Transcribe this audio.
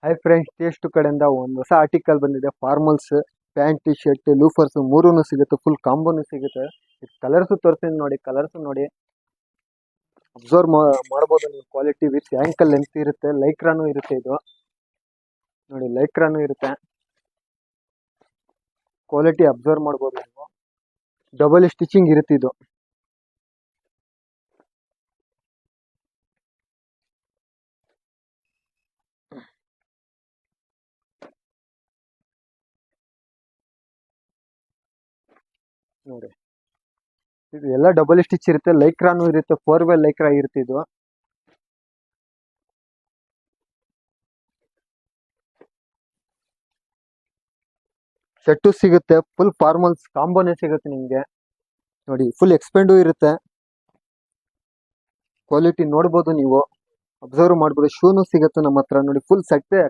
Hi friends, taste ಕಡೆಯಿಂದ ಒಂದು ಹೊಸ ಆರ್ಟಿಕಲ್ ಬಂದಿದೆ. ಫಾರ್ಮಲ್ಸ್ ಪ್ಯಾಂಟ್ ಟಿ ಶರ್ಟ್ ಲೂಫರ್ಸ್ ಮೂರೂ ಸಿಗುತ್ತೆ, ಫುಲ್ ಕಾಂಬೋನು ಸಿಗುತ್ತೆ. ಕಲರ್ಸ್ ತೋರಿಸ್ತೀನಿ ನೋಡಿ, ಕಲರ್ಸ್ ನೋಡಿ ಅಬ್ಸರ್ವ್ ಮಾಡ್ಬೋದು ನೀವು. ಕ್ವಾಲಿಟಿ ವಿತ್ ಆಂಕಲ್ ಲೆಂತ್ ಇರುತ್ತೆ, ಲೈಕ್ರಾನು ಇರುತ್ತೆ. ಇದು ನೋಡಿ, ಲೈಕ್ರಾನು ಇರುತ್ತೆ. ಕ್ವಾಲಿಟಿ ಅಬ್ಸರ್ವ್ ಮಾಡ್ಬೋದು ನೀವು. ಡಬಲ್ ಸ್ಟಿಚಿಂಗ್ ಇರುತ್ತೆ ಇದು. ನೋಡಿ, ಇದು ಎಲ್ಲ ಡಬಲ್ ಸ್ಟಿಚ್ ಇರುತ್ತೆ, ಲೈಕ್ರಾನು ಇರುತ್ತೆ, 4 ವೇ ಲೈಕ್ರಾ ಇರುತ್ತೆ. ಇದು ಶರ್ಟು ಸಿಗುತ್ತೆ, ಫುಲ್ ಫಾರ್ಮಲ್ಸ್ ಕಾಂಬೋನೇ ಸಿಗುತ್ತೆ ನಿಮಗೆ. ನೋಡಿ, ಫುಲ್ ಎಕ್ಸ್ಪೆಂಡು ಇರುತ್ತೆ. ಕ್ವಾಲಿಟಿ ನೋಡ್ಬೋದು ನೀವು, ಅಬ್ಸರ್ವ್ ಮಾಡ್ಬೋದು. ಶೂನು ಸಿಗುತ್ತೆ ನಮ್ಮ ಹತ್ರ. ನೋಡಿ, ಫುಲ್ ಸೆಟ್ಟೆ